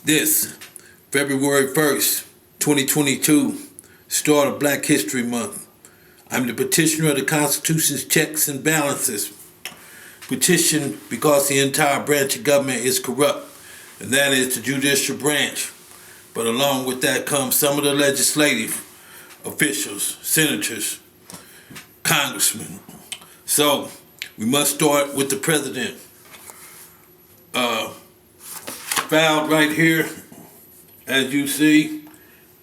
This February 1st, 2022, start of Black History Month. I'm the petitioner of the Constitution's checks and balances. Petition because the entire branch of government is corrupt, and that is the Judicial Branch. But along with that comes some of the legislative officials, senators, congressmen. So we must start with the president. Filed right here, as you see,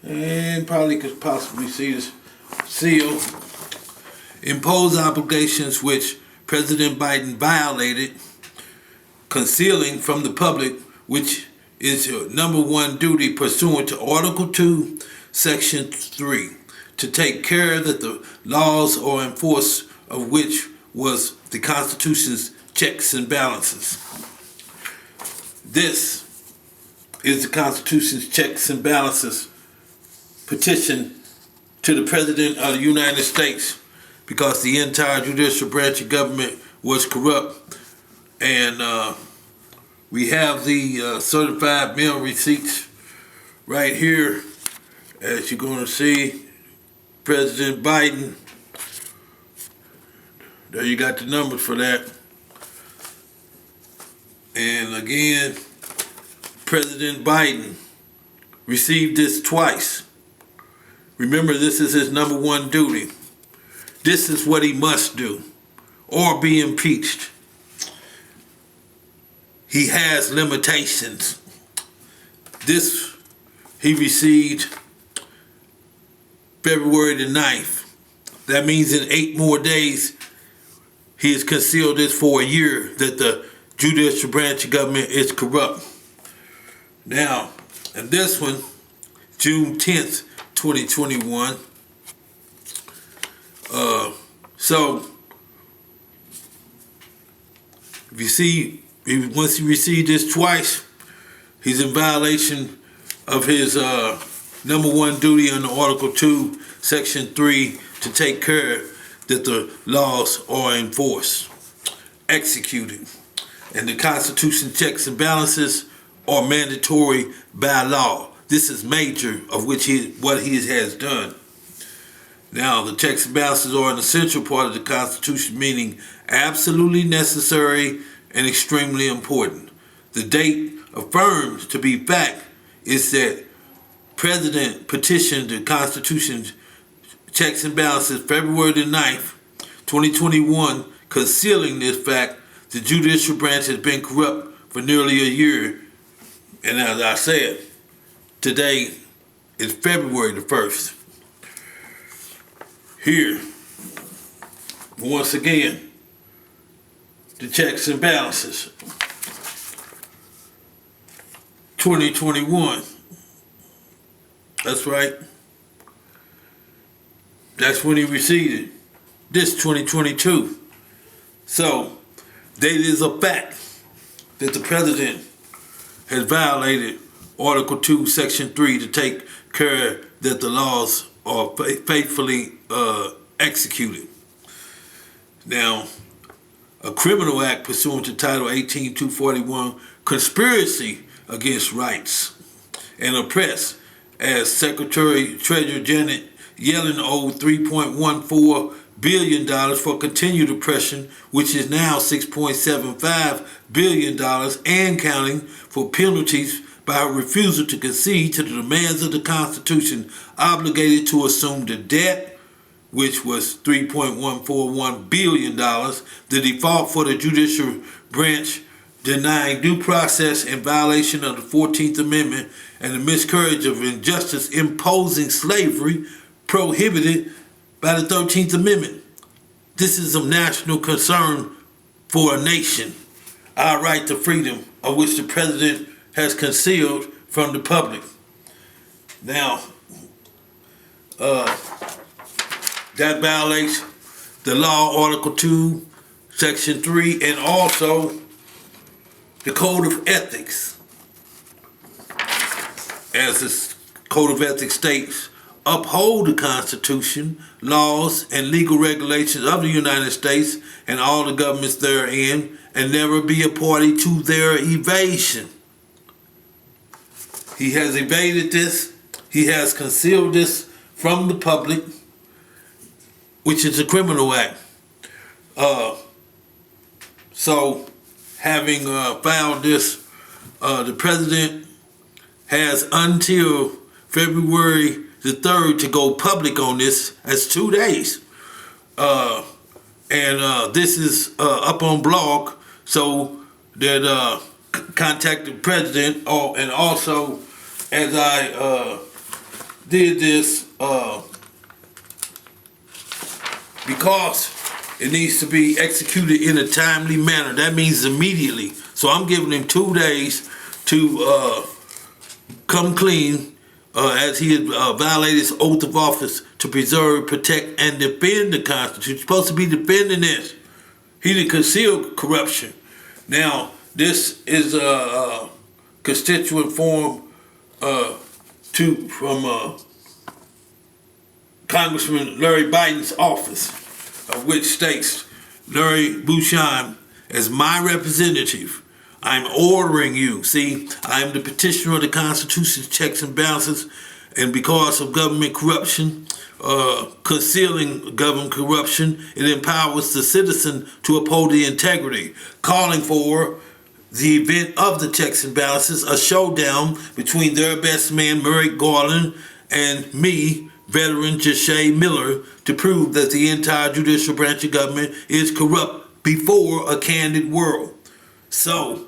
and probably could possibly see this seal. Impose obligations which President Biden violated, concealing from the public, which is your number one duty pursuant to Article 2, Section 3, to take care that the laws are enforced, of which was the Constitution's checks and balances. This is the Constitution's checks and balances petition to the President of the United States because the entire judicial branch of government was corrupt. And we have the certified mail receipts right here, as you're going to see. President Biden, there you got the numbers for that. And again, President Biden received this twice. Remember, this is his number one duty. This is what he must do, or be impeached. He has limitations. This he received February the 9th. That means in 8 more days, he has concealed this for a year, that the judicial branch of government is corrupt. Now, and this one, June 10th, 2021. So, if you see, once he received this twice, he's in violation of his number one duty under Article 2, Section 3, to take care that the laws are enforced, executed. And the Constitution checks and balances are mandatory by law. This is major of which what he has done. Now, the checks and balances are an essential part of the Constitution, meaning absolutely necessary and extremely important. The date affirmed to be fact is that President petitioned the Constitution's checks and balances February the 9th, 2021, concealing this fact. The judicial branch has been corrupt for nearly a year. And as I said, today is February the 1st. Here, once again, the checks and balances. 2021. That's right. That's when he received it. This 2022. So, it is a fact that the president has violated Article 2, Section 3 to take care that the laws are faithfully executed. Now, a criminal act pursuant to Title 18-241, conspiracy against rights and oppress, as Secretary Treasury Janet Yellen owed $3.14 billion for continued oppression, which is now $6.75 billion and counting, for penalties by her refusal to concede to the demands of the Constitution, obligated to assume the debt, which was $3.141 billion, the default for the judicial branch, denying due process in violation of the 14th Amendment, and the miscarriage of injustice, imposing slavery, prohibited by the 13th Amendment. This is of national concern for a nation, our right to freedom, of which the president has concealed from the public. Now, that violates the law, Article 2, Section 3, and also the Code of Ethics. As the Code of Ethics states, uphold the Constitution, laws, and legal regulations of the United States and all the governments therein, and never be a party to their evasion. He has evaded this. He has concealed this from the public, which is a criminal act. So, having filed this, the president has until February the 3rd to go public on this. That's 2 days. And this is up on blog, so that contact the president. And also, as I did this, because it needs to be executed in a timely manner. That means immediately. So I'm giving him 2 days to come clean, as he had violated his oath of office to preserve, protect, and defend the Constitution. He's supposed to be defending this. He didn't conceal corruption. Now, this is a constituent form from Congressman Larry Biden's office, which states, Larry Bouchon, as my representative, I'm ordering you. See, I am the petitioner of the Constitution's checks and balances, and because of government corruption, concealing government corruption, it empowers the citizen to uphold the integrity, calling for the event of the checks and balances, a showdown between their best man, Merrick Garland, and me, Veteran Jesha Miller, to prove that the entire judicial branch of government is corrupt before a candid world. So,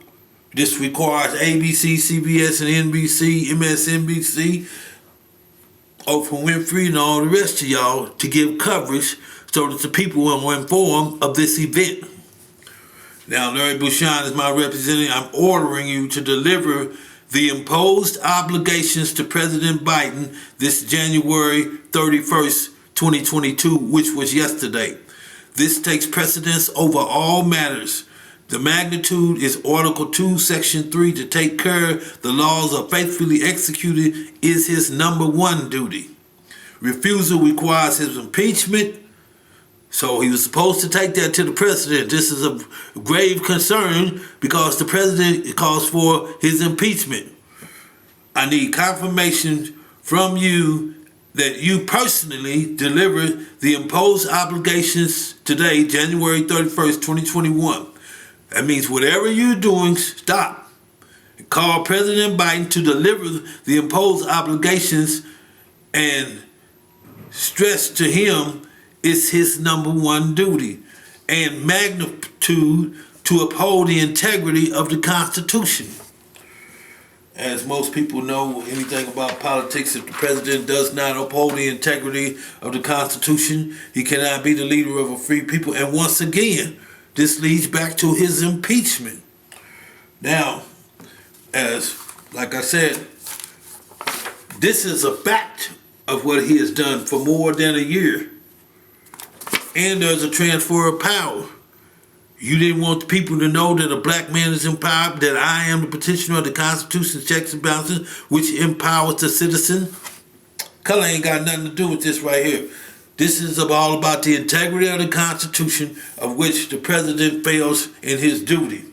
this requires ABC, CBS, and NBC, MSNBC, Oprah Winfrey, and all the rest of y'all to give coverage so that the people are informed of this event. Now, Larry Bouchon is my representative. I'm ordering you to deliver the imposed obligations to President Biden this January 31st, 2022, which was yesterday. This takes precedence over all matters. The magnitude is Article 2, Section 3, to take care the laws are faithfully executed is his number one duty. Refusal requires his impeachment, so he was supposed to take that to the president. This is a grave concern because the president calls for his impeachment. I need confirmation from you that you personally delivered the imposed obligations today, January 31st, 2021. That means whatever you're doing, stop. Call President Biden to deliver the imposed obligations and stress to him it's his number one duty and magnitude to uphold the integrity of the Constitution. As most people know anything about politics, if the president does not uphold the integrity of the Constitution, he cannot be the leader of a free people. And once again, this leads back to his impeachment. Now, like I said, this is a fact of what he has done for more than a year. And there's a transfer of power. You didn't want the people to know that a black man is empowered, that I am the petitioner of the Constitution's checks and balances, which empowers the citizen. Color ain't got nothing to do with this right here. This is all about the integrity of the Constitution, of which the president fails in his duty.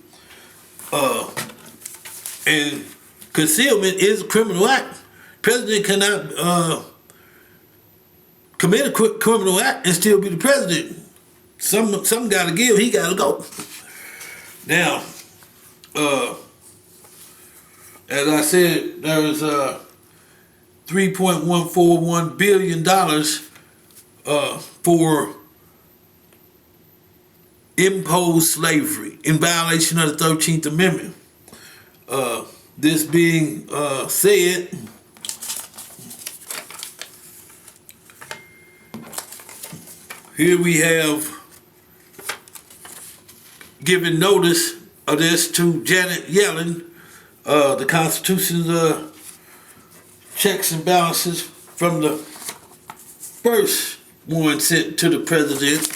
And concealment is a criminal act. President cannot commit a criminal act and still be the president. Some got to give, he got to go. Now, as I said, there's $3.141 billion for imposed slavery in violation of the 13th Amendment. This being said, here we have given notice of this to Janet Yellen, the Constitution's checks and balances from the first one sent to the president,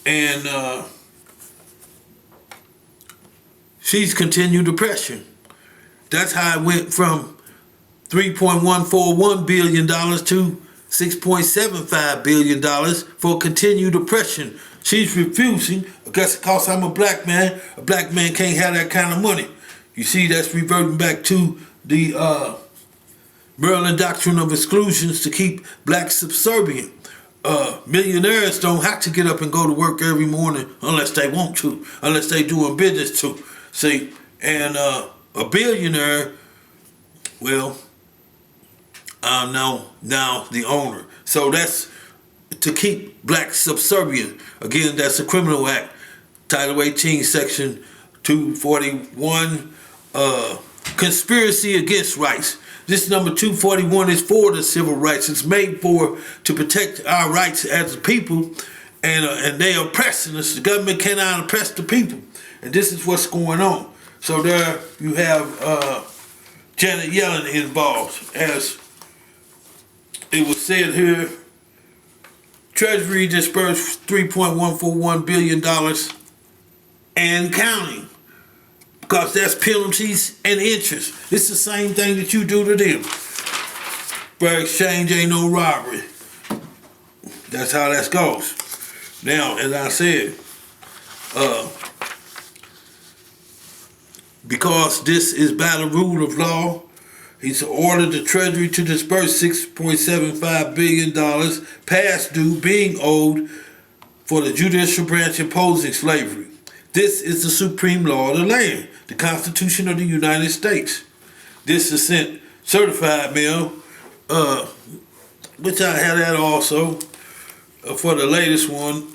and she's continued the pressure. That's how it went from $3.141 billion to $6.75 billion for continued oppression. She's refusing, because I'm a black man can't have that kind of money. You see, that's reverting back to the Maryland Doctrine of exclusions to keep blacks subservient. Millionaires don't have to get up and go to work every morning unless they want to, unless they doing business to. See, and a billionaire, well, I'm now the owner. So that's to keep blacks subservient. Again, that's a criminal act. Title 18, Section 241, conspiracy against rights. This number 241 is for the civil rights. It's made to protect our rights as a people, and they are oppressing us. The government cannot oppress the people, and this is what's going on. So there you have Janet Yellen involved, as it was said here. Treasury disbursed $3.141 billion and counting, because that's penalties and interest. It's the same thing that you do to them. Fair exchange ain't no robbery. That's how that goes. Now, as I said, because this is by the rule of law, he's ordered the Treasury to disburse $6.75 billion past due being owed for the Judicial Branch imposing slavery. This is the supreme law of the land, the Constitution of the United States. This is sent certified mail, which I had that also for the latest one.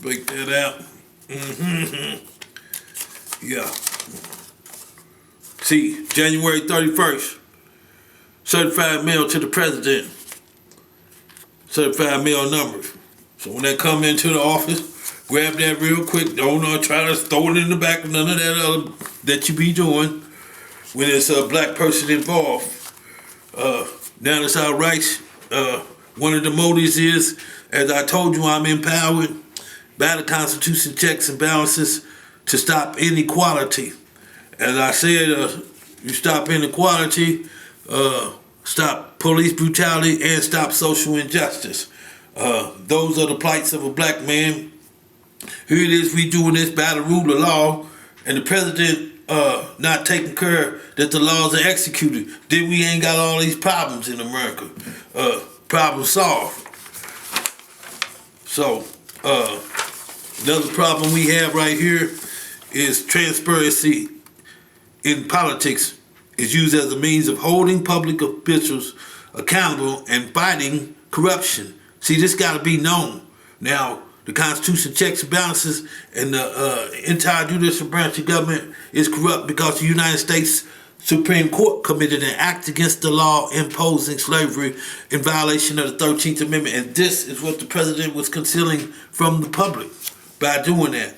Break that out. Yeah. See, January 31st, certified mail to the president. Certified mail numbers. So when they come into the office, grab that real quick. Don't try to throw it in the back. None of that other that you be doing when it's a black person involved. Now it's our rights. One of the motives is, as I told you, I'm empowered by the Constitution, checks and balances to stop inequality. As I said, you stop inequality, stop police brutality, and stop social injustice. Those are the plights of a black man. Here it is, we doing this by the rule of law, and the president not taking care that the laws are executed. Then we ain't got all these problems in America. Problem solved. So, another problem we have right here is transparency in politics is used as a means of holding public officials accountable and fighting corruption. See, this got to be known. Now, the Constitution checks and balances, and the entire judicial branch of government is corrupt because the United States Supreme Court committed an act against the law imposing slavery in violation of the 13th Amendment. And this is what the president was concealing from the public by doing that.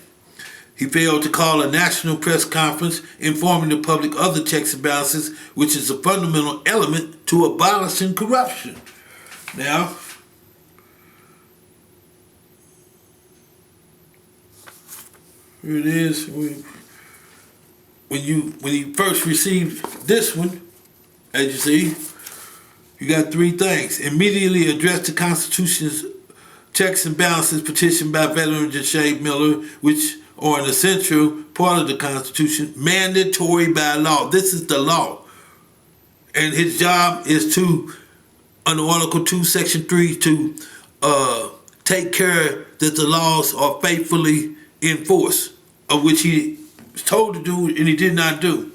He failed to call a national press conference informing the public of the checks and balances, which is a fundamental element to abolishing corruption. Now, here it is. When you first received this one, as you see, you got three things. Immediately address the Constitution's checks and balances petition by Veteran Jesha Miller, which are an essential part of the Constitution, mandatory by law. This is the law. And his job is to, under Article 2, Section 3, to take care that the laws are faithfully enforced, of which he was told to do and he did not do.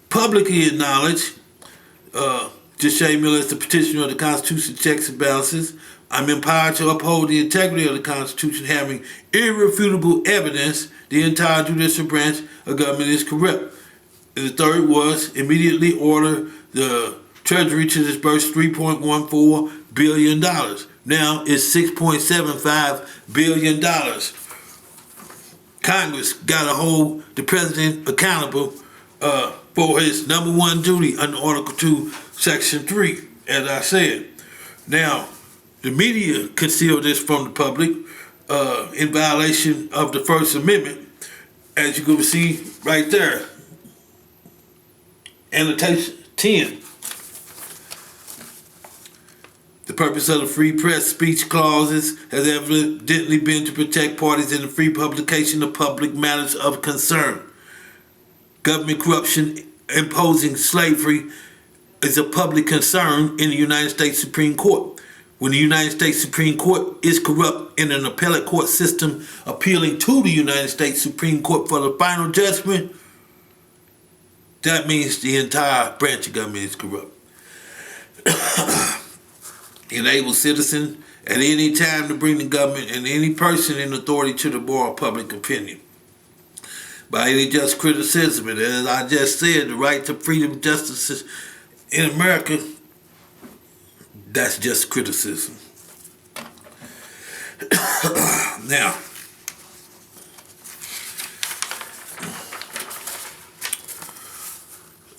Publicly acknowledge, Jesha Miller is the petitioner of the Constitution checks and balances. I'm empowered to uphold the integrity of the Constitution, having irrefutable evidence the entire judicial branch of government is corrupt. And the third was immediately order the Treasury to disburse $3.14 billion. Now it's $6.75 billion. Congress got to hold the president accountable for his number one duty under Article 2, Section 3, as I said. Now, the media concealed this from the public in violation of the First Amendment, as you can see right there. Annotation 10. The purpose of the free press speech clauses has evidently been to protect parties in the free publication of public matters of concern. government corruption imposing slavery is a public concern in the United States Supreme Court. When the United States Supreme Court is corrupt in an appellate court system appealing to the United States Supreme Court for the final judgment, that means the entire branch of government is corrupt. Enable citizens at any time to bring the government and any person in authority to the bar of public opinion by any just criticism. And as I just said, the right to freedom and justice in America, that's just criticism. Now,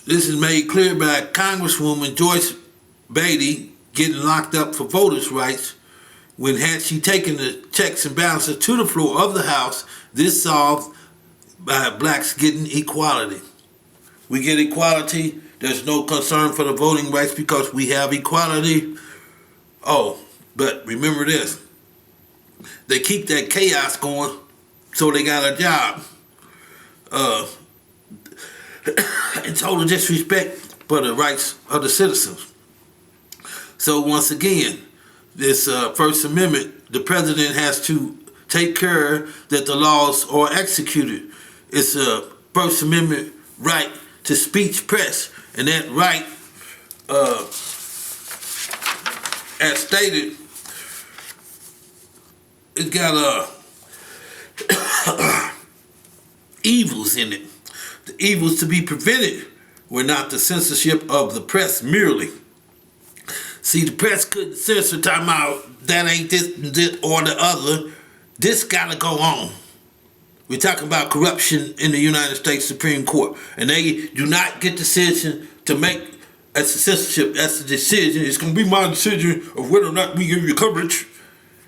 this is made clear by Congresswoman Joyce Beatty getting locked up for voters' rights when had she taken the checks and balances to the floor of the House, this solved by blacks getting equality. We get equality. There's no concern for the voting rights because we have equality. Oh, but remember this. They keep that chaos going so they got a job. In total disrespect for the rights of the citizens. So once again, this First Amendment, the president has to take care that the laws are executed. It's a First Amendment right to speech, press, and that right, as stated, it's got evils in it. The evils to be prevented were not the censorship of the press merely. See, the press couldn't censor time out, that ain't this or the other. This gotta go on. We're talking about corruption in the United States Supreme Court. And they do not get decision to make as a censorship, that's the decision. It's gonna be my decision of whether or not we give you coverage.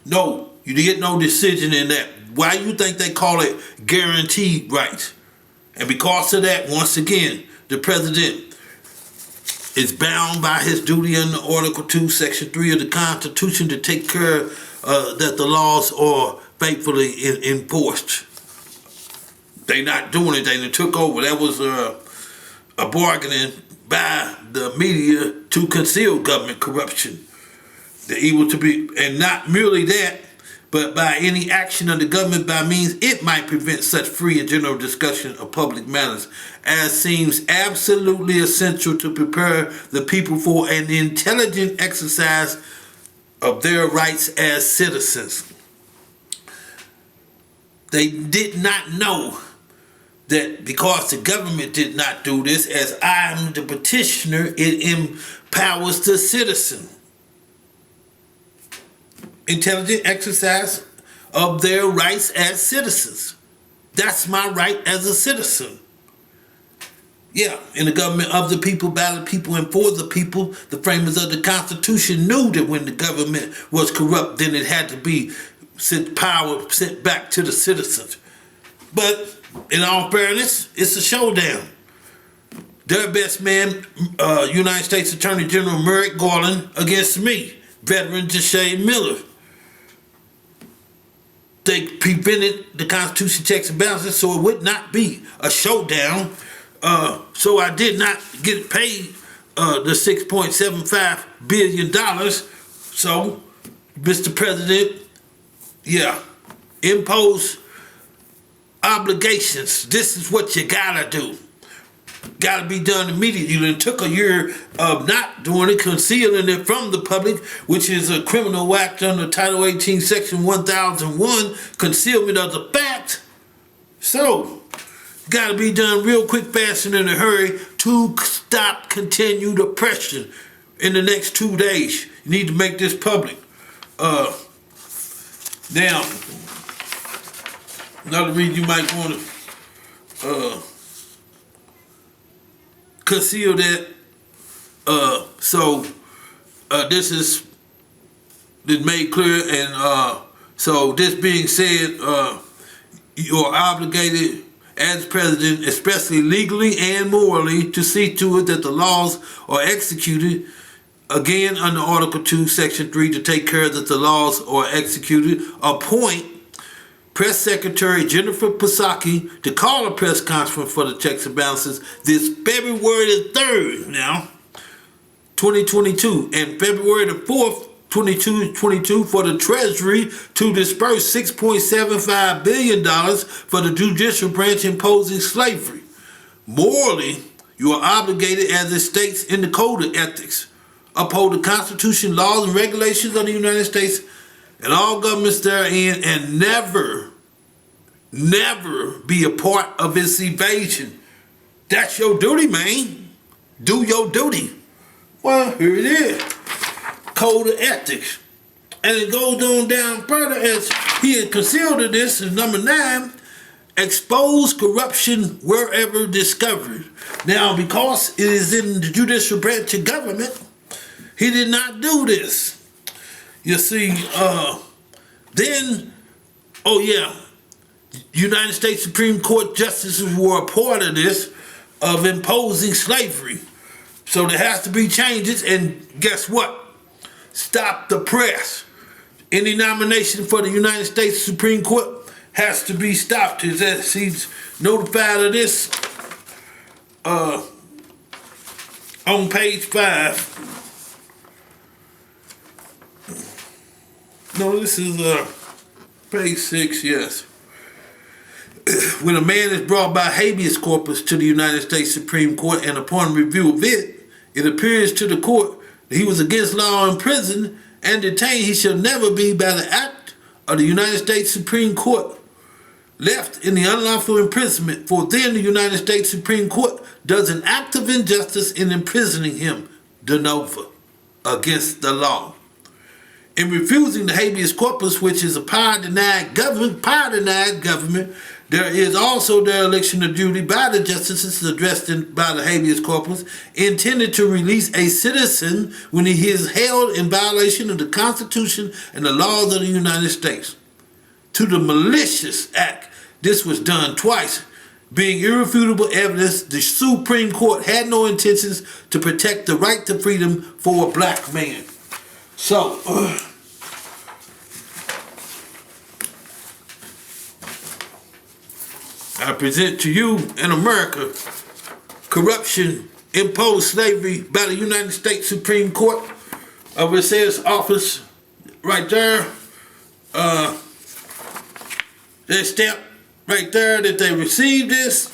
No, you get no decision in that. Why you think they call it guaranteed rights? And because of that, once again, the president is bound by his duty under Article 2, Section 3 of the Constitution to take care that the laws are faithfully enforced. They not doing it. They took over. That was a bargaining by the media to conceal government corruption. The evil to be, and not merely that, but by any action of the government by means it might prevent such free and general discussion of public matters as seems absolutely essential to prepare the people for an intelligent exercise of their rights as citizens. They did not know that because the government did not do this, as I am the petitioner, it empowers the citizen. Intelligent exercise of their rights as citizens. That's my right as a citizen. Yeah, in the government of the people, by the people, and for the people, the framers of the Constitution knew that when the government was corrupt, then it had to be sent back to the citizens. But in all fairness, it's a showdown. Their best man, United States Attorney General Merrick Garland, against me, Veteran Jesha Miller. They prevented the Constitution checks and balances so it would not be a showdown. So I did not get paid the $6.75 billion. So, Mr. President, yeah, impose obligations. This is what you gotta do. Gotta be done immediately. It took a year of not doing it, concealing it from the public, which is a criminal act under Title 18, Section 1001, concealment of the fact. So, gotta be done real quick, fast, and in a hurry to stop continued oppression in the next 2 days. You need to make this public. Now, another reason you might want to conceal that. This is made clear, and so this being said, you are obligated as president, especially legally and morally, to see to it that the laws are executed. Again, under Article 2, Section 3, to take care that the laws are executed. Appoint Press Secretary Jennifer Psaki to call a press conference for the checks and balances this February the 3rd now, 2022, and February the 4th, 2022 for the Treasury to disburse $6.75 billion for the Judicial Branch imposing slavery. Morally, you are obligated, as it states in the Code of Ethics, uphold the Constitution, laws, and regulations of the United States and all governments therein, and never be a part of its evasion. That's your duty, man. Do your duty. Well, here it is. Code of Ethics. And it goes on down further as he had concealed of this is number 9, expose corruption wherever discovered. Now, because it is in the judicial branch of government, he did not do this. You see, United States Supreme Court justices were a part of this, of imposing slavery. So there has to be changes, and guess what? Stop the press. Any nomination for the United States Supreme Court has to be stopped. He's notified of this on page 5. No, this is page 6, yes. When a man is brought by habeas corpus to the United States Supreme Court, and upon review of it, it appears to the court that he was against law in prison and detained, he shall never be, by the act of the United States Supreme Court, left in the unlawful imprisonment, for then the United States Supreme Court does an act of injustice in imprisoning him de novo against the law. In refusing the habeas corpus, which is a power-denied government, there is also dereliction of duty by the justices addressed by the habeas corpus, intended to release a citizen when he is held in violation of the Constitution and the laws of the United States. To the malicious act, this was done twice. Being irrefutable evidence, the Supreme Court had no intentions to protect the right to freedom for a black man. So, I present to you in America, corruption imposed slavery by the United States Supreme Court. It says office right there. They stamp right there that they received this.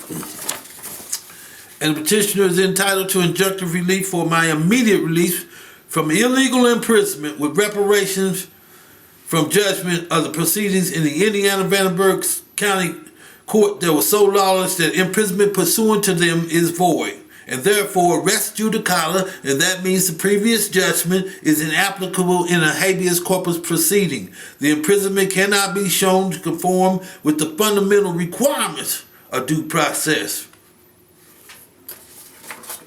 And the petitioner is entitled to injunctive relief for my immediate release from illegal imprisonment with reparations from judgment of the proceedings in the Indiana Vanderburgh County Court that was so lawless that imprisonment pursuant to them is void, and therefore res judicata, and that means the previous judgment is inapplicable in a habeas corpus proceeding. The imprisonment cannot be shown to conform with the fundamental requirements of due process.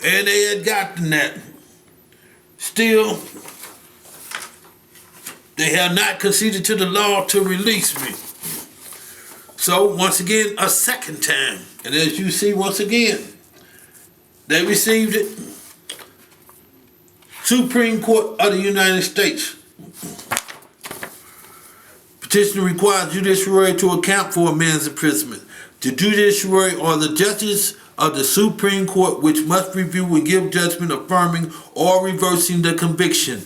And they had gotten that. Still, they have not conceded to the law to release me. So, once again, a second time. And as you see, once again, they received it. Supreme Court of the United States. Petitioner requires judiciary to account for a man's imprisonment. The judiciary are the judges of the Supreme Court, which must review and give judgment affirming or reversing the conviction.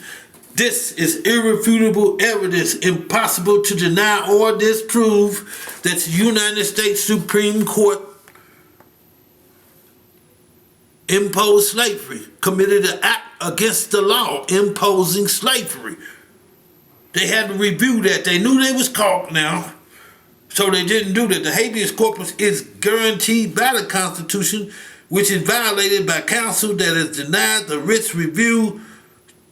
This is irrefutable evidence, impossible to deny or disprove, that the United States Supreme Court imposed slavery, committed an act against the law imposing slavery. They had to review that. They knew they was caught now, so they didn't do that. The habeas corpus is guaranteed by the Constitution, which is violated by counsel that has denied the writ's review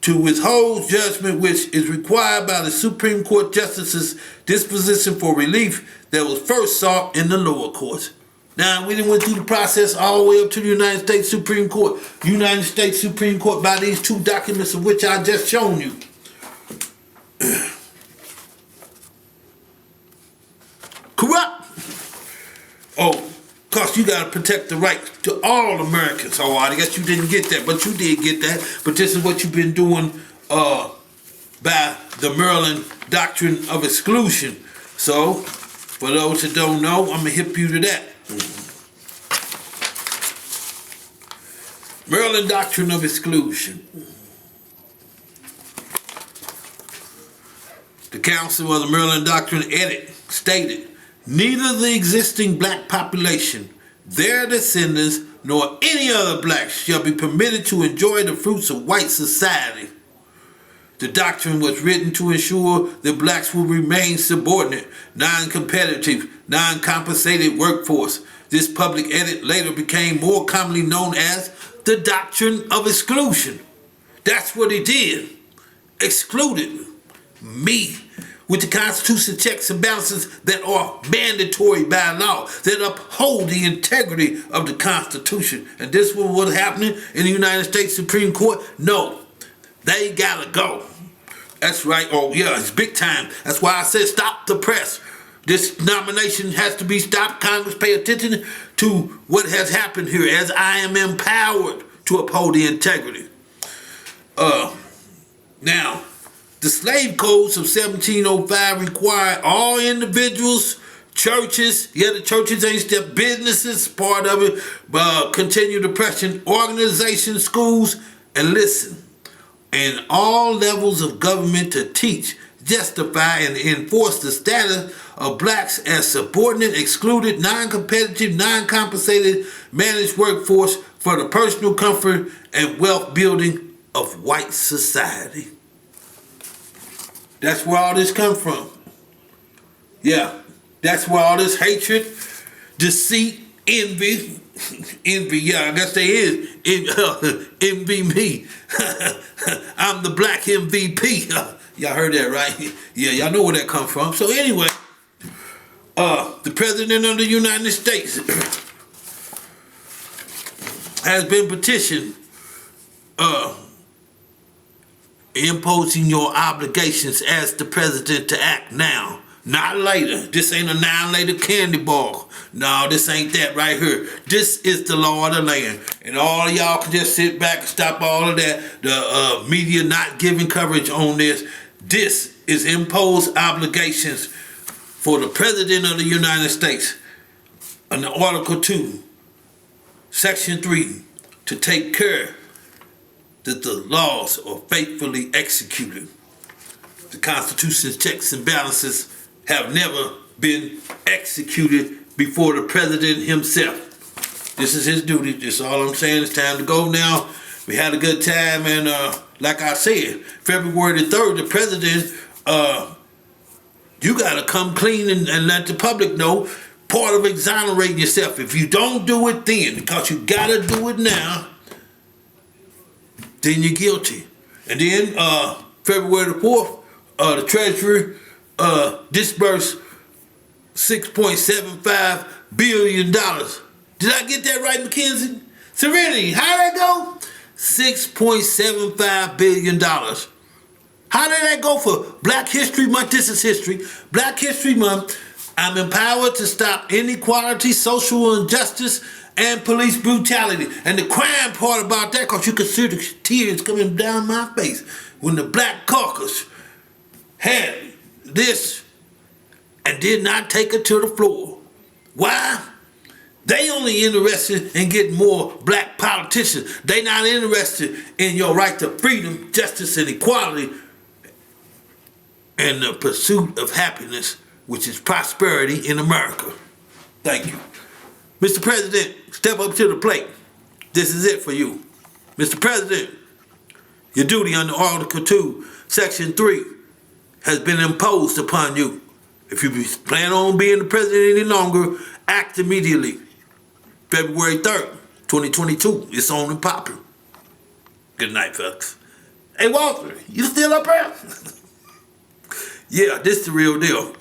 to withhold judgment which is required by the Supreme Court Justice's disposition for relief that was first sought in the lower courts. Now, we done went through the process all the way up to the United States Supreme Court. United States Supreme Court, by these two documents of which I just shown you. Corrupt. Oh, because you got to protect the right to all Americans. Oh, I guess you didn't get that, but you did get that. But this is what you've been doing by the Maryland Doctrine of exclusion. So, For those that don't know, I'm going to hip you to that. Maryland Doctrine of Exclusion. The Council of the Maryland Doctrine edit stated, neither the existing black population, their descendants, nor any other blacks shall be permitted to enjoy the fruits of white society. The doctrine was written to ensure that blacks will remain subordinate, non-competitive, non-compensated workforce. This public edit later became more commonly known as the Doctrine of Exclusion. That's what it did. Excluded me with the Constitution checks and balances that are mandatory by law, that uphold the integrity of the Constitution. And this was what's happening in the United States Supreme Court? No, they gotta go. That's right. Oh yeah, it's big time. That's why I said stop the press. This nomination has to be stopped. Congress, pay attention to what has happened here, as I am empowered to uphold the integrity. Now, the slave codes of 1705 require all individuals, churches, the churches ain't still businesses, part of it, continued oppression, organizations, schools, and listen, and all levels of government to teach, justify, and enforce the status of blacks as subordinate, excluded, non-competitive, non-compensated, managed workforce for the personal comfort and wealth building of white society. That's where all this comes from. Yeah, that's where all this hatred, deceit, envy, yeah, I guess there is, envy me. I'm the black MVP. Y'all heard that, right? Yeah, y'all know where that comes from. So anyway, the President of the United States has been petitioned imposing your obligations as the president to act now, not later. This ain't a 9 later candy bar. No, this ain't that right here. This is the law of the land. And all of y'all can just sit back and stop all of that. The media not giving coverage on this. This is imposed obligations for the President of the United States under Article 2, Section 3, to take care that the laws are faithfully executed. The Constitution's checks and balances have never been executed before the President himself. This is his duty. This is all I'm saying. It's time to go now. We had a good time, and like I said, February the 3rd, the President, you got to come clean and let the public know, part of exonerating yourself. If you don't do it then, because you got to do it now, then you're guilty. And then February the 4th, the Treasury disbursed $6.75 billion. Did I get that right, McKenzie? Serenity, how'd that go? $6.75 billion. How did that go for Black History Month? This is history. Black History Month. I'm empowered to stop inequality, social injustice, and police brutality. And the crime part about that, because you can see the tears coming down my face when the Black Caucus had this and did not take it to the floor. Why? They only interested in getting more black politicians. They not interested in your right to freedom, justice, and equality, and the pursuit of happiness, which is prosperity in America. Thank you. Mr. President, step up to the plate. This is it for you. Mr. President, your duty under Article 2, Section 3 has been imposed upon you. If you plan on being the president any longer, act immediately. February 3rd, 2022, it's on and popping. Good night, folks. Hey, Walter, you still up there? Yeah, this is the real deal.